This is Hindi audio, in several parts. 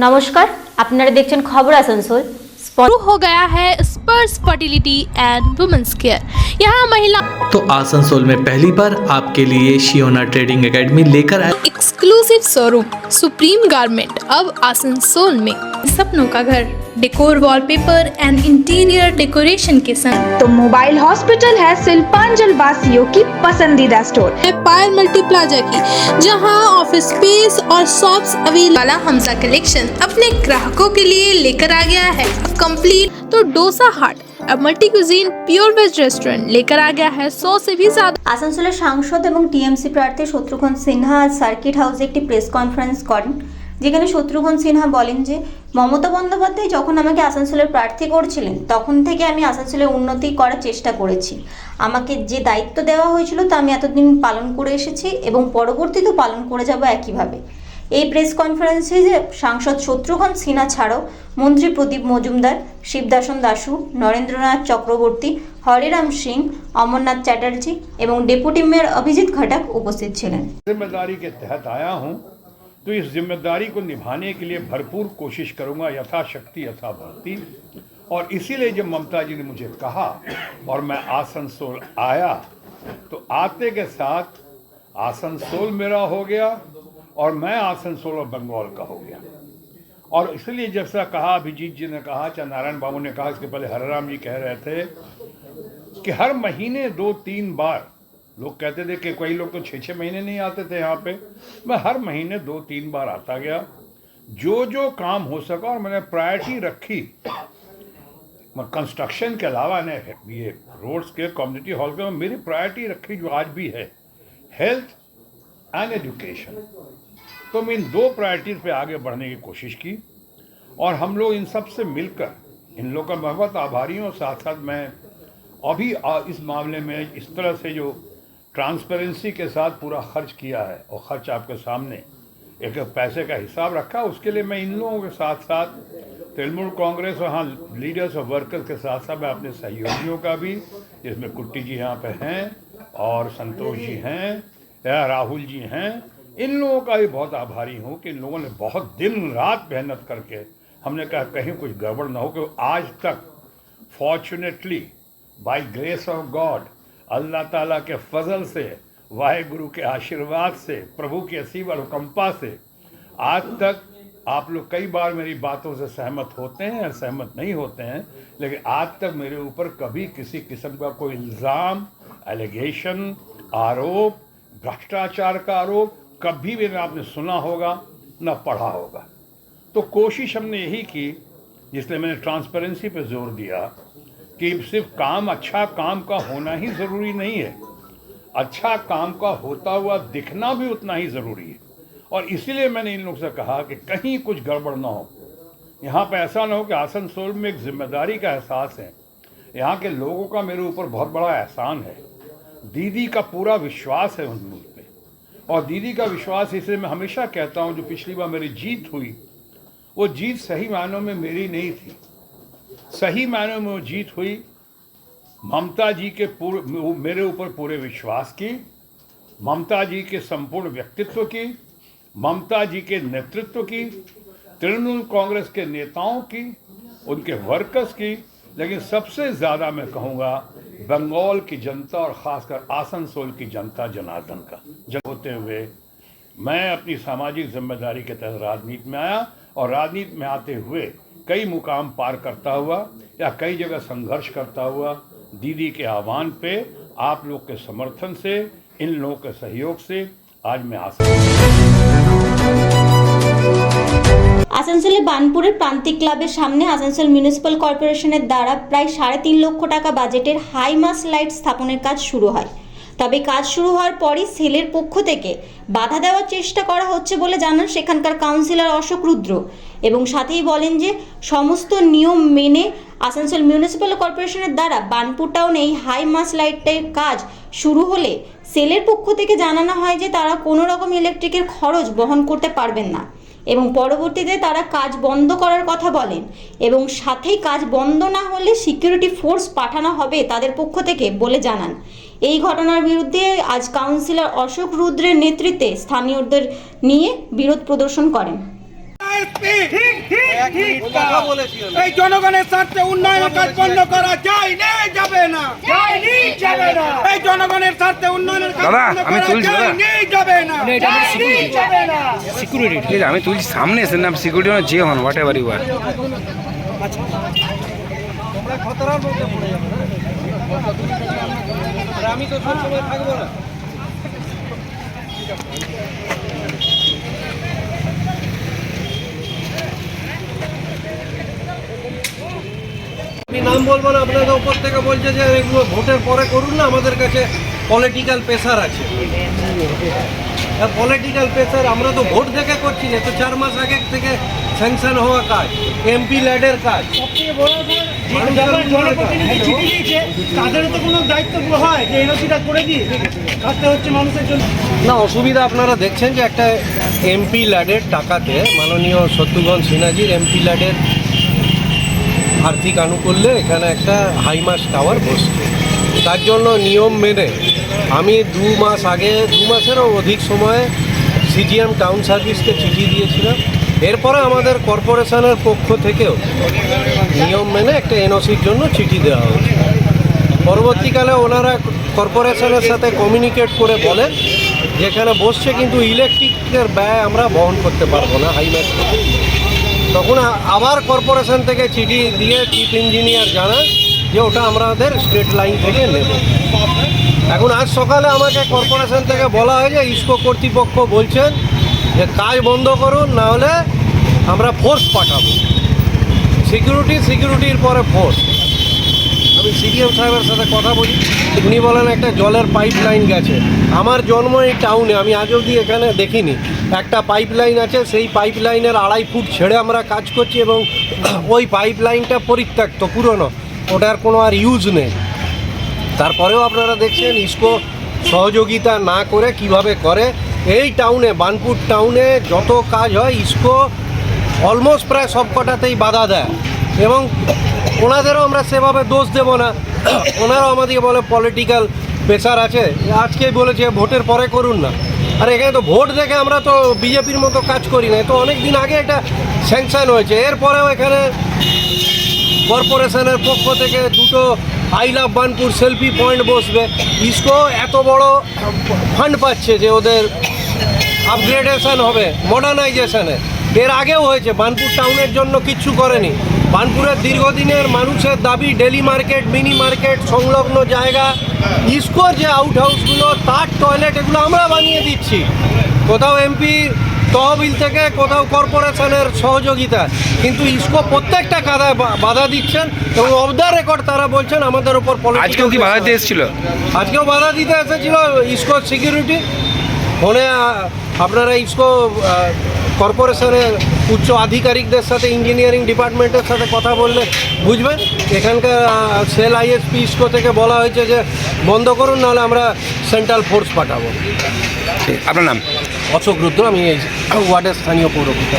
नमस्कार, আপনারা দেখছেন খবর আসানসোল। शुरू हो गया है स्पर्श फर्टिलिटी एंड वुमेन्स केयर। यहाँ महिला तो आसनसोल में पहली बार आपके लिए शियोना ट्रेडिंग एकेडमी लेकर आए एक्सक्लूसिव शोरूम सुप्रीम गारमेंट अब आसनसोल में। सपनों का घर, decor, wallpaper and interior decoration के संग तो मोबाइल हॉस्पिटल है शिल्पांचल वासियों की पसंदीदा स्टोर पायल मल्टी प्लाजा की, जहां ऑफिस स्पेस और शॉप्स अवेलेबल वाला हमजा कलेक्शन अपने ग्राहकों के लिए लेकर आ गया है कंप्लीट। तो डोसा हाट अब multi cuisine pure veg restaurant लेकर आ गया है 100 से भी ज्यादा। আসানসোলের সাংসদ এবং টিএমসি প্রার্থী শত্রুঘ্ন সিনহা আজ সার্কিট হাউসে একটি প্রেস কনফারেন্স করেন, যেখানে শত্রুঘ্ন সিনহা বলেন যে মমতা বন্দ্যোপাধ্যায় যখন আমাকে আসানসোলের প্রার্থী করছিলেন তখন থেকে আমি আসানসোলের উন্নতি করার চেষ্টা করেছি। আমাকে যে দায়িত্ব দেওয়া হয়েছিল তা আমি এতদিন পালন করে এসেছি এবং পরবর্তীতেও পালন করে যাব একইভাবে। এই প্রেস কনফারেন্সে যে সাংসদ শত্রুঘ্ন সিনহা ছাড়াও মন্ত্রী প্রদীপ মজুমদার, শিবদাসন দাসু, নরেন্দ্রনাথ চক্রবর্তী, হরিরাম সিং, অমরনাথ চ্যাটার্জি এবং ডেপুটি মেয়র অভিজিৎ ঘটক উপস্থিত ছিলেন। जिम्मेदारी के तहत आया हूं, तो इस जिम्मेदारी को निभाने के लिए भरपूर कोशिश करूंगा, यथाशक्ति यथाभक्ति। और इसीलिए जब ममता जी ने मुझे कहा और मैं आसनसोल आया, तो आते के साथ आसनसोल मेरा हो गया और मैं आसनसोल और बंगाल का हो गया। और इसलिए जैसा कहा अभिजीत जी ने कहा, चाहे नारायण बाबू ने कहा, इसके पहले हरिराम जी कह रहे थे कि हर महीने 2-3 बार लोग कहते थे कि कई लोग तो 6-6 महीने नहीं आते थे यहाँ पे। मैं हर महीने 2-3 बार आता गया, जो जो काम हो सका। और मैंने प्रायोरिटी रखी, मैं कंस्ट्रक्शन के अलावा ने ये रोड्स के, कम्युनिटी हॉल के, मेरी प्रायोरिटी रखी जो आज भी है, हेल्थ एंड एजुकेशन। तो मैं इन 2 प्रायोरिटीज पे आगे बढ़ने की कोशिश की और हम लोग इन सब से मिलकर इन लोगों का बहुत आभारी हूँ। साथ साथ मैं अभी इस मामले में इस तरह से जो ट्रांसपेरेंसी के साथ पूरा खर्च किया है और खर्च आपके सामने एक पैसे का हिसाब रखा, उसके लिए मैं इन लोगों के साथ साथ तृणमूल कांग्रेस और हाँ लीडर्स और वर्कर्स के साथ साथ मैं अपने सहयोगियों का भी, जिसमें कुट्टी जी यहाँ पे हैं और संतोष जी हैं या राहुल जी हैं, इन लोगों का भी बहुत आभारी हूँ कि इन लोगों ने बहुत दिन रात मेहनत करके, हमने कहा कहीं कुछ गड़बड़ ना हो, कि आज तक fortunately by grace of God, Allah ताला के फजल से, वाहेगुरु के आशीर्वाद से, प्रभु के असीम अनुकंपा से आज तक आप लोग कई बार मेरी बातों से सहमत होते हैं या सहमत नहीं होते हैं, लेकिन आज तक मेरे ऊपर कभी किसी किस्म का कोई इल्ज़ाम, एलिगेशन, आरोप, भ्रष्टाचार का आरोप कभी भी ना आपने सुना होगा ना पढ़ा होगा। तो कोशिश हमने यही की, जिसलिए मैंने ट्रांसपेरेंसी पे जोर दिया कि सिर्फ काम, अच्छा काम का होना ही ज़रूरी नहीं है, अच्छा काम का होता हुआ दिखना भी उतना ही ज़रूरी है। और इसीलिए मैंने इन लोगों से कहा कि कहीं कुछ गड़बड़ ना हो, यहाँ पे ऐसा ना हो कि आसनसोल में एक जिम्मेदारी का एहसास है, यहाँ के लोगों का मेरे ऊपर बहुत बड़ा एहसान है, दीदी का पूरा विश्वास है उन मुझ पे। और दीदी का विश्वास इसलिए मैं हमेशा कहता हूँ, जो पिछली बार मेरी जीत हुई, वो जीत सही मायनों में मेरी नहीं थी, सही मायनों में वो जीत हुई ममता जी के मेरे ऊपर पूरे विश्वास की, ममता जी के संपूर्ण व्यक्तित्व की, ममता जी के नेतृत्व की, तृणमूल कांग्रेस के नेताओं की, उनके वर्कर्स की, लेकिन सबसे ज़्यादा मैं कहूँगा बंगाल की जनता और ख़ासकर आसनसोल की जनता जनार्दन का। जब होते हुए मैं अपनी सामाजिक जिम्मेदारी के तहत राजनीति में आया और राजनीति में आते हुए कई मुकाम पार करता हुआ या कई जगह संघर्ष करता हुआ, दीदी के आह्वान पे, आप लोग के समर्थन से, इन लोगों के सहयोग से आज मैं আসানসোলের বানপুরের প্রান্তিক ক্লাবের সামনে আসানসোল মিউনিসিপ্যাল কর্পোরেশনের দ্বারা প্রায় 3.5 লক্ষ টাকা বাজেটের হাই মাস লাইট স্থাপনের কাজ শুরু হয়। তবে কাজ শুরু হওয়ার পরই সেলের পক্ষ থেকে বাধা দেওয়ার চেষ্টা করা হচ্ছে বলে জানান সেখানকার কাউন্সিলর অশোক রুদ্র, এবং সাথেই বলেন যে সমস্ত নিয়ম মেনে আসানসোল মিউনিসিপ্যাল কর্পোরেশনের দ্বারা বানপুর টাউনে এই হাই মাস লাইটের কাজ শুরু হলে সেলের পক্ষ থেকে জানানো হয় যে তারা কোনো রকম ইলেকট্রিকের খরচ বহন করতে পারবেন না এবং পরবর্তীতে তারা কাজ বন্ধ করার কথা বলেন, এবং সাথেই কাজ বন্ধ না হলে সিকিউরিটি ফোর্স পাঠানো হবে তাদের পক্ষ থেকে বলে জানান। এই ঘটনার বিরুদ্ধে আজ কাউন্সিলর অশোক রুদ্রের নেতৃত্বে স্থানীয়দের নিয়ে বিরোধ প্রদর্শন করেন। এই জনগণের স্বার্থে উন্নয়নের কাজ বন্ধ করা যায় না, যাবে না, এই জনগণের স্বার্থে উন্নয়নের কাজ বন্ধ করা যায় না, যাবে না, সিকিউরিটি আমি তুই সামনে এসে না সিকিউরিটি না যে হন হোয়াট এভার ইউ আর আমি তো সব সময় থাকবো না। আমি নাম বলবো না, আপনাকে উপর থেকে বলছে যে এগুলো ভোটের পরে করুন না, আমাদের কাছে পলিটিক্যাল প্রেসার আছে। পলিটিক্যাল প্রেসার আমরা তো ভোট দেখে করছি না, তো 4 মাস আগে থেকে স্যাংশন হওয়া কাজ, এমপি ল্যাডের কাজ। তাদেরও তো কোনো দায়িত্ব হয় যে এনওসিটা করে দিয়ে কাজটা হচ্ছে মানুষের জন্য। না অসুবিধা আপনারা দেখছেন যে একটা এমপি ল্যাডের টাকাতে মাননীয় শত্রুঘ্ন সিনহাজির এমপি ল্যাডের আর্থিক আনুকূল্যে এখানে একটা হাইমাস টাওয়ার বসছে। তার জন্য নিয়ম মেনে আমি 2 মাস আগে 2 মাসেরও অধিক সময়ে সিজিএম টাউন সার্ভিসকে চিঠি দিয়েছিলাম। এরপরে আমাদের কর্পোরেশনের পক্ষ থেকেও নিয়ম মেনে একটা এনওসির জন্য চিঠি দেওয়া হয়েছে। পরবর্তীকালে ওনারা কর্পোরেশনের সাথে কমিউনিকেট করে বলেন যেখানে বসছে কিন্তু ইলেকট্রিকের ব্যয় আমরা বহন করতে পারবো না হাইম্যাক্স থেকে। তখন আবার কর্পোরেশন থেকে চিঠি দিয়ে চিফ ইঞ্জিনিয়ার জানান যে ওটা আমাদের স্টেট লাইন থেকে নেব। এখন আজ সকালে আমাকে কর্পোরেশন থেকে বলা হয় যে ইসকো কর্তৃপক্ষ বলছেন যে কাজ বন্ধ করুন, না হলে আমরা ফোর্স পাঠাবো। সিকিউরিটির পরে ফোর্স। আমি সিডিএম সাহেবের সাথে কথা বলি, উনি বলেন একটা জলের পাইপ লাইন গেছে। আমার জন্ম এই টাউনে, আমি আজ অবধি এখানে দেখিনি। একটা পাইপ লাইন আছে, সেই পাইপ লাইনের 2.5 ফুট ছেড়ে আমরা কাজ করছি এবং ওই পাইপ লাইনটা পরিত্যক্ত, পুরনো, ওটার কোনো আর ইউজ নেই। তারপরেও আপনারা দেখছেন ইসকো সহযোগিতা না করে কিভাবে করে। এই টাউনে, বার্নপুর টাউনে যত কাজ হয় ইসকো অলমোস্ট প্রায় সব কটাতেই বাধা দেয় এবং ওনাদেরও আমরা সেভাবে দোষ দেব না। ওনারাও আমাদেরকে বলে পলিটিক্যাল প্রেসার আছে, আজকেই বলেছে ভোটের পরে করুন না। আর এখানে তো ভোট দেখে আমরা তো বিজেপির মতো কাজ করি না, তো অনেক দিন আগে এটা স্যাংশন হয়েছে। এরপরেও এখানে কর্পোরেশনের পক্ষ থেকে 2টো I love Burnpur selfie point বসবে। ইসকো এত বড় ফান্ড পাচ্ছে যে ওদের আপগ্রেডেশন হবে, মডার্নাইজেশনে। এর আগেও হয়েছে, বার্নপুর টাউনের জন্য কিচ্ছু করেনি। বার্নপুরের দীর্ঘদিনের মানুষের দাবি ডেলি মার্কেট, মিনি মার্কেট সংলগ্ন জায়গা, ইসকোর যে আউট হাউসগুলো, তার টয়লেট, এগুলো আমরা বানিয়ে দিচ্ছি। কোথাও এমপি তহবিল থেকে, কোথাও কর্পোরেশনের সহযোগিতা, কিন্তু ইসকো প্রত্যেকটা কাদায় বাধা দিচ্ছেন এবং অফ দ্য রেকর্ড তারা বলছেন আমাদের উপর পলিটিক্যাল। আজকেও কি বাধা দিতে এসেছিল? আজকেও বাধা দিতে এসেছিল ইসকো সিকিউরিটি। ফোনে আপনারা ইসকো কর্পোরেশনের উচ্চ আধিকারিকদের সাথে, ইঞ্জিনিয়ারিং ডিপার্টমেন্টের সাথে কথা বললে বুঝবেন। এখানকার সেল আইএসপি ইসকো থেকে বলা হয়েছে যে বন্ধ করুন, নাহলে আমরা সেন্ট্রাল ফোর্স পাঠাবো। আপনার নাম? অশোক রুদ্র, আমি এই ওয়ার্ডের স্থানীয় পৌরপিতা।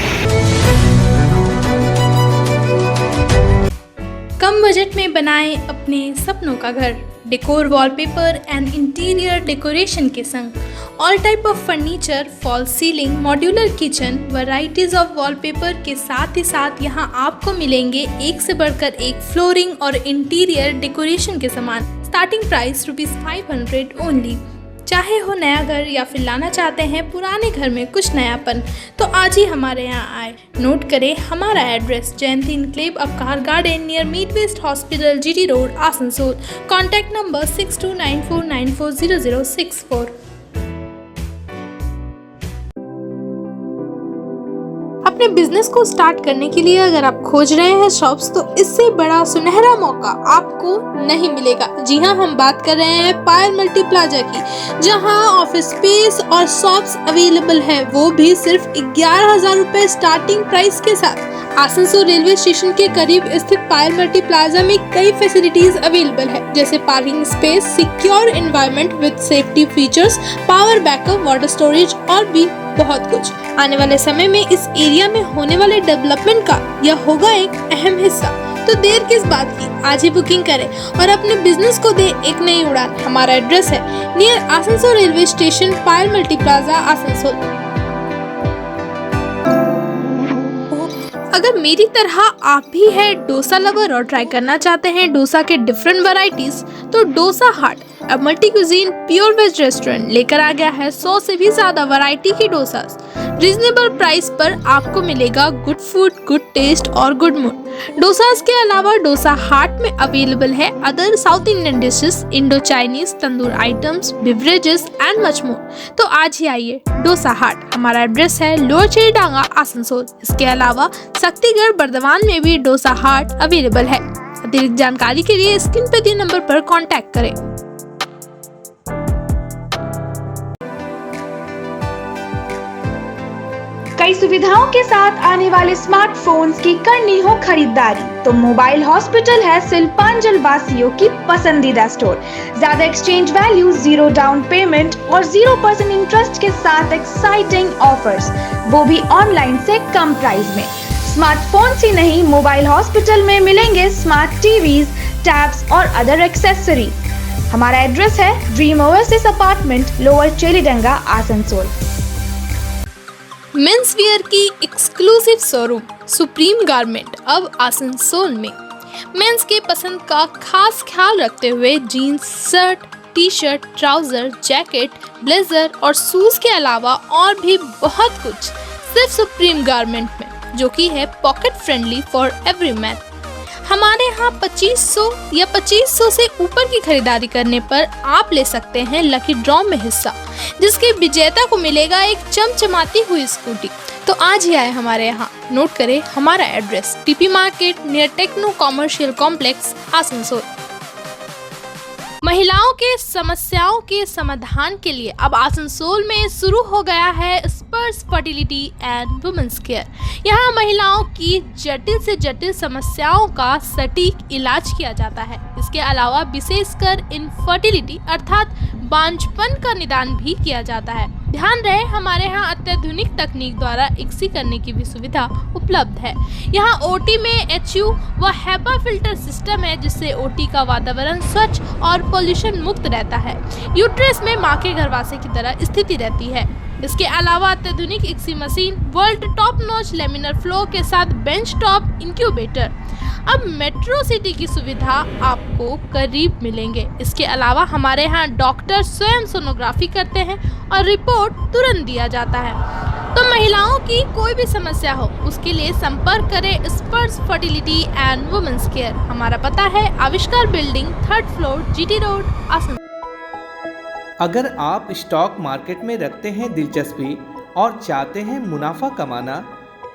कम बजट में बनाएं अपने सपनों का घर। Decor wallpaper and interior decoration के संग all type of furniture, fall ceiling, modular kitchen, varieties of wallpaper के साथ यहाँ आपको मिलेंगे एक से बढ़कर एक फ्लोरिंग और इंटीरियर डेकोरेशन के सामान। Starting price ₹500 only. चाहे हो नया घर या फिर लाना चाहते हैं पुराने घर में कुछ नयापन, तो आज ही हमारे यहाँ आए। नोट करें हमारा address, Jayanti enclave Avkar garden near mid west hospital, GT road, Asansol. Contact number 6294940064। अपने बिजनेस को स्टार्ट करने के लिए अगर आप खोज रहे हैं शॉप्स, तो इससे बड़ा सुनहरा मौका आपको नहीं मिलेगा। जी हाँ, हम बात कर रहे हैं पायल मल्टी प्लाजा की, जहां ऑफिस स्पेस और शॉप्स अवेलेबल है, वो भी सिर्फ 11,000 रुपए स्टार्टिंग प्राइस के साथ। आसनसोल रेलवे स्टेशन के करीब स्थित पायल मल्टी प्लाजा में कई फैसिलिटीज अवेलेबल है, जैसे parking space, secure environment with safety features, power backup, water storage और भी बहुत कुछ। आने वाले समय में इस एरिया में होने वाले डेवलपमेंट का यह होगा एक अहम हिस्सा। तो देर किस बात की, आज ही बुकिंग करें और अपने बिजनेस को दे एक नई उड़ान। हमारा एड्रेस है नियर आसनसोल रेलवे स्टेशन, पायल मल्टी प्लाजा, आसनसोल। अगर मेरी तरह आप भी है डोसा लवर और ट्राई करना चाहते हैं डोसा के डिफरेंट वैरायटीज, तो डोसा हट अब multi cuisine pure veg restaurant लेकर आ गया है 100 से भी ज्यादा वैरायटी की डोसास। रीजनेबल प्राइस पर आपको मिलेगा गुड फूड, गुड टेस्ट और गुड मूड। डोसास के अलावा डोसा हाट में अवेलेबल है other south Indian dishes, Indo Chinese, tandoor items, beverages and much more. तो आज ही आइए डोसा हाट। हमारा एड्रेस है लोअर चेरीडांगा, आसनसोल। इसके अलावा शक्तिगढ़, बर्दवान में भी डोसा हाट अवेलेबल है। अतिरिक्त जानकारी के लिए स्क्रीन पर दिए नंबर पर कॉन्टैक्ट करें। कई सुविधाओं के साथ आने वाले स्मार्टफोन्स की करनी हो खरीदारी तो मोबाइल हॉस्पिटल है शिल्पांचल वासियों की पसंदीदा स्टोर। ज्यादा एक्सचेंज वैल्यू, 0 डाउन पेमेंट और 0% इंटरेस्ट के साथ एक्साइटिंग ऑफर्स, वो भी ऑनलाइन से कम प्राइस में। स्मार्टफोन्स ही नहीं, मोबाइल हॉस्पिटल में मिलेंगे स्मार्ट टीवीज, टैब्स और अदर एक्सेसरी। हमारा एड्रेस है dream oasis apartment, lower Chelidanga, Asansol. Men's wear की एक्सक्लूसिव शोरूम सुप्रीम गारमेंट अब आसनसोल में। मेंस के पसंद का खास ख्याल रखते हुए jeans, shirt, T shirt, trouser, jacket, blazer और शूज के अलावा और भी बहुत कुछ सिर्फ सुप्रीम गारमेंट में, जो कि है pocket friendly for every man. हमारे यहाँ 2500 या 2500 से ऊपर की खरीदारी करने पर आप ले सकते हैं लकी ड्रॉ में हिस्सा, जिसके विजेता को मिलेगा एक चमचमाती हुई स्कूटी। तो आज ही आए हमारे यहाँ। नोट करें हमारा address, TP market near techno commercial complex, Asansol. महिलाओं के समस्याओं के समाधान के लिए अब आसनसोल में शुरू हो गया है स्पर्श फर्टिलिटी एंड वुमेन्स केयर। यहाँ महिलाओं की जटिल से जटिल समस्याओं का सटीक इलाज किया जाता है। इसके अलावा विशेषकर इनफर्टिलिटी अर्थात बांझपन का निदान भी किया जाता है। ध्यान रहे हमारे यहाँ अत्याधुनिक तकनीक द्वारा इक्सी करने की भी सुविधा उपलब्ध है। यहाँ ओटी में HU व HEPA फिल्टर सिस्टम है, जिससे ओटी का वातावरण स्वच्छ और पोल्यूशन मुक्त रहता है। यूट्रस में माँ के गर्भाशय की तरह स्थिति रहती है। इसके अलावा अत्याधुनिक ICSI machine, world top notch laminar flow के साथ बेंच टॉप इंक्यूबेटर। अब मेट्रो सिटी की सुविधा आपको करीब मिलेंगे। इसके अलावा हमारे यहाँ डॉक्टर स्वयं सोनोग्राफी करते हैं और रिपोर्ट तुरंत दिया जाता है। तो महिलाओं की कोई भी समस्या हो, उसके लिए संपर्क करें स्पर्श फर्टिलिटी एंड वुमेन्स केयर। हमारा पता है आविष्कार building, 3rd floor, GT road, Asansol. अगर आप स्टॉक मार्केट में रखते हैं दिलचस्पी और चाहते हैं मुनाफा कमाना,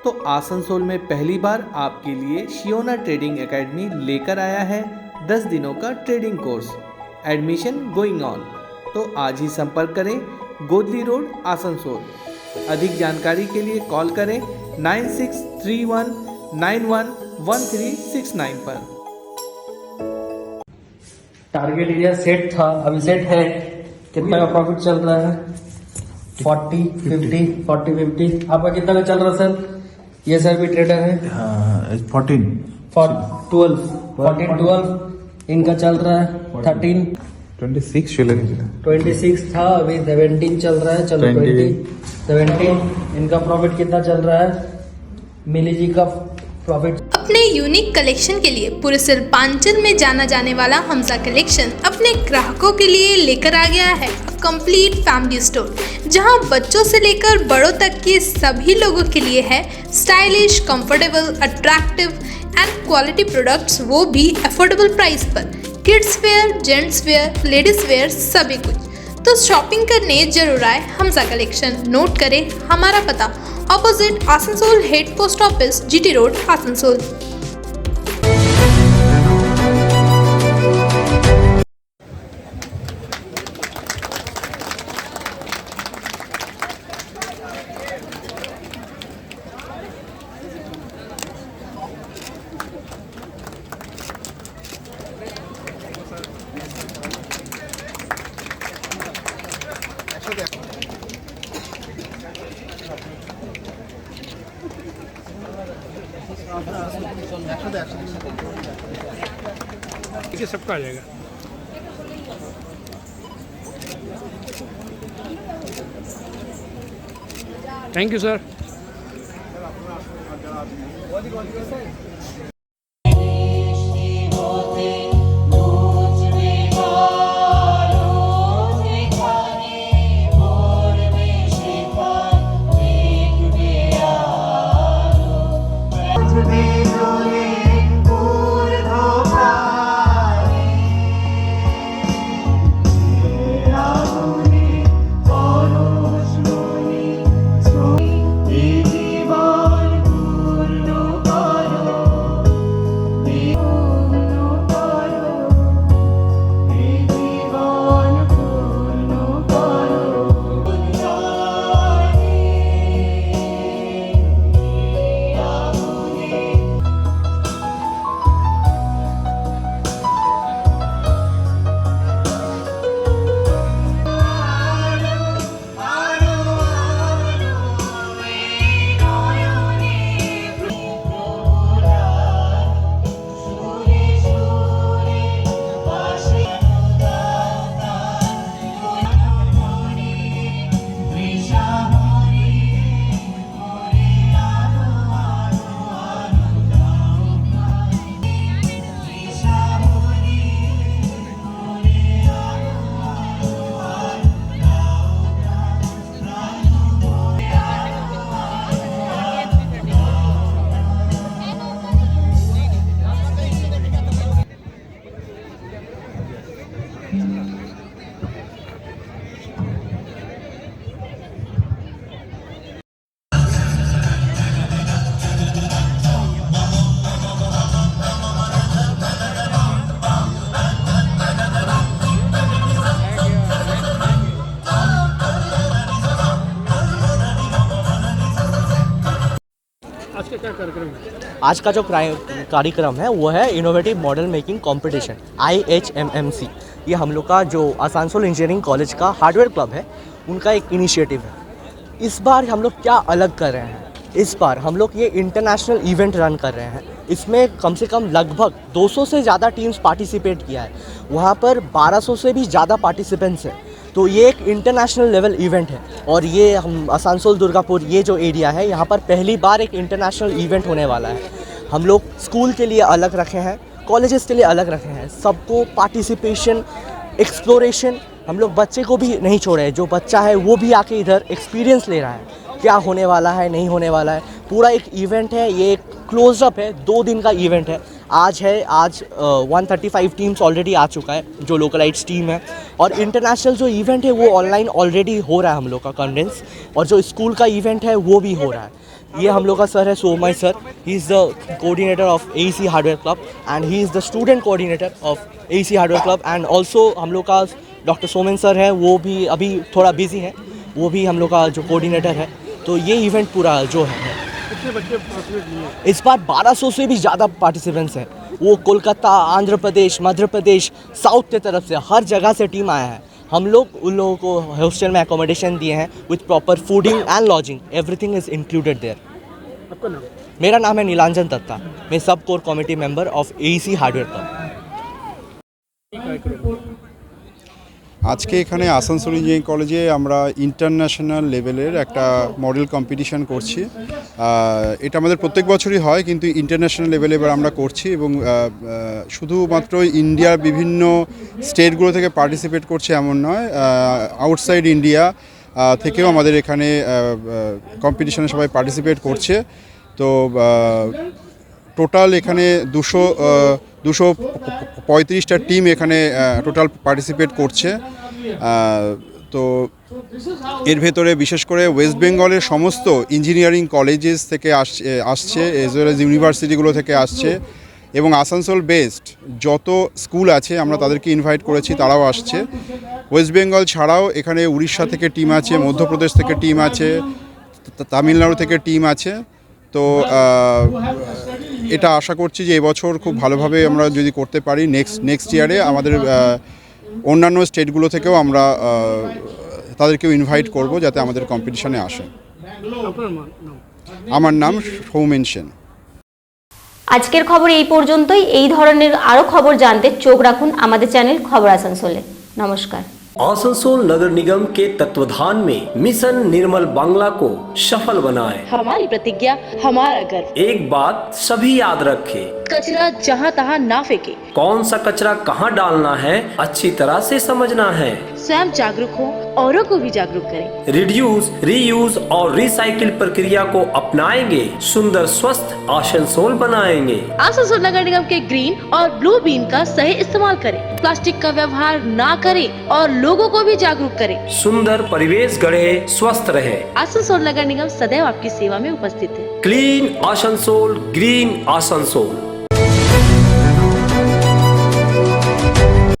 तो आसनसोल में पहली बार आपके लिए शियोना ट्रेडिंग एकेडमी लेकर आया है 10 दिनों का trading course. Admission going on. तो आज ही संपर्क करें गोदली रोड, आसनसोल। अधिक जानकारी के लिए कॉल करें 9631911369 पर। टारगेट एरिया सेट था, अभी सेट है। कितना का प्रॉफिट चल रहा है? 40, 50। आपका कितना का चल रहा है सर? ये सर भी ट्रेडर है। 14, 12 इनका चल रहा है। 13, 26 चले 26 था, अभी 17 चल रहा है। चलो 17 इनका प्रॉफिट कितना चल रहा है? मिली जी का प्रॉफिट। अपने यूनिक कलेक्शन के लिए पूरे शिल्पांचल में जाना जाने वाला हमजा कलेक्शन अपने ग्राहकों के लिए लेकर आ गया है कंप्लीट फैमिली स्टोर, जहां बच्चों से लेकर बड़ों तक के सभी लोगों के लिए है stylish, comfortable, attractive and quality products, वो भी अफोर्डेबल प्राइस पर। Kids where, gents wear, ladies wear, सभी कुछ। तो शॉपिंग करने जरूर आए हमजा कलेक्शन। नोट करें हमारा पता, opposite Asansol head post office, GT road, Asansol. ये सबका आ जाएगा। Thank you sir. आज का जो कार्यक्रम है वो है innovative model making competition IHMMC। ये हम लोग का जो आसनसोल इंजीनियरिंग कॉलेज का हार्डवेयर क्लब है उनका एक इनिशिएटिव है। इस बार हम लोग क्या अलग कर रहे हैं, इस बार हम लोग ये इंटरनेशनल इवेंट रन कर रहे हैं। इसमें कम से कम लगभग 200 से ज़्यादा टीम्स पार्टिसिपेट किया है, वहाँ पर 1200 से भी ज़्यादा पार्टिसिपेंट्स हैं। तो ये एक इंटरनेशनल लेवल इवेंट है और ये हम आसनसोल दुर्गापुर ये जो एरिया है यहाँ पर पहली बार एक इंटरनेशनल इवेंट होने वाला है। हम लोग स्कूल के लिए अलग रखे हैं, कॉलेजेस के लिए अलग रखे हैं, सबको पार्टिसिपेशन एक्सप्लोरेशन हम लोग बच्चे को भी नहीं छोड़े। जो बच्चा है वो भी आके इधर एक्सपीरियंस ले रहा है क्या होने वाला है नहीं होने वाला है। पूरा एक इवेंट है, ये एक क्लोजअप है, 2 दिन का इवेंट है। आज 135 टीम्स ऑलरेडी आ चुका है जो लोकलाइट्स टीम है और इंटरनेशनल जो इवेंट है वो ऑनलाइन ऑलरेडी हो रहा है हम लोग का कंडेंस, और जो स्कूल का इवेंट है वो भी हो रहा है। ये हम लोग का सर है Somaiya sir, he is the coordinator of AEC hardware club and he is the student coordinator of AEC hardware club. And also हम लोग का डॉक्टर सोमेन सर है, वो भी अभी थोड़ा बिजी है, वो भी हम लोग का जो कोऑर्डिनेटर है। तो ये इवेंट पूरा जो है कितने बच्चे पार्टिसिपेट किए? इस बार 1200 से भी ज़्यादा पार्टिसिपेंट्स हैं। वो कोलकाता, आंध्र प्रदेश, मध्य प्रदेश, साउथ के तरफ से हर जगह से टीम आया है। हम लोग उन लोगों को हॉस्टल में एकोमोडेशन दिए हैं with proper fooding and lodging, everything is included there. आपका नाम? मेरा नाम है नीलांजन दत्ता, मैं sub core committee member of AEC hardware club. আজকে এখানে আসানসোল ইঞ্জিনিয়ারিং কলেজে আমরা ইন্টারন্যাশনাল লেভেলের একটা মডেল কম্পিটিশন করছি। এটা আমাদের প্রত্যেক বছরই হয়, কিন্তু ইন্টারন্যাশনাল লেভেলে এবার আমরা করছি এবং শুধুমাত্র ইন্ডিয়ার বিভিন্ন স্টেটগুলো থেকে পার্টিসিপেট করছে এমন নয়, আউটসাইড ইন্ডিয়া থেকেও আমাদের এখানে কম্পিটিশনে সবাই পার্টিসিপেট করছে। তো টোটাল এখানে 235টা টিম এখানে টোটাল পার্টিসিপেট করছে। তো এর ভেতরে বিশেষ করে ওয়েস্ট বেঙ্গলের সমস্ত ইঞ্জিনিয়ারিং কলেজেস থেকে আসছে এজ ওয়েল এজ ইউনিভার্সিটিগুলো থেকে আসছে এবং আসানসোল বেসড যত স্কুল আছে আমরা তাদেরকে ইনভাইট করেছি, তারাও আসছে। ওয়েস্ট বেঙ্গল ছাড়াও এখানে উড়িষ্যা থেকে টিম আছে, মধ্যপ্রদেশ থেকে টিম আছে, তামিলনাড়ু থেকে টিম আছে। তো এটা আশা করছি যে এবছর খুব ভালোভাবে আমরা যদি করতে পারি, নেক্সট ইয়ারে আমাদের অন্যান্য স্টেটগুলো থেকেও আমরা তাদেরকেও ইনভাইট করব যাতে আমাদের কম্পিটিশনে আসে। আমার নাম সৌমেন সেন। আজকের খবর এই পর্যন্তই। এই ধরনের আরও খবর জানতে চোখ রাখুন আমাদের চ্যানেল খবর আসানসোলে। নমস্কার। आसनसोल नगर निगम के तत्वाधान में मिशन निर्मल बांग्ला को सफल बनाएं। हमारी प्रतिज्ञा, हमारा गर्व। एक बात सभी याद रखें, कचरा जहाँ तहाँ ना फेंके। कौन सा कचरा कहाँ डालना है अच्छी तरह से समझना है। स्वयं जागरूक हो, औरों को भी जागरूक करें। रिड्यूस, रीयूज और रिसाइकिल प्रक्रिया को अपनाएंगे, सुंदर स्वस्थ आसनसोल बनाएंगे। आसनसोल नगर निगम के ग्रीन और ब्लू बीन का सही इस्तेमाल करें, प्लास्टिक का व्यवहार ना करें और लोगों को भी जागरूक करें। सुंदर परिवेश गढ़े, स्वस्थ रहे। आसनसोल नगर निगम सदैव आपकी सेवा में उपस्थित है। Clean Asansol, green Asansol.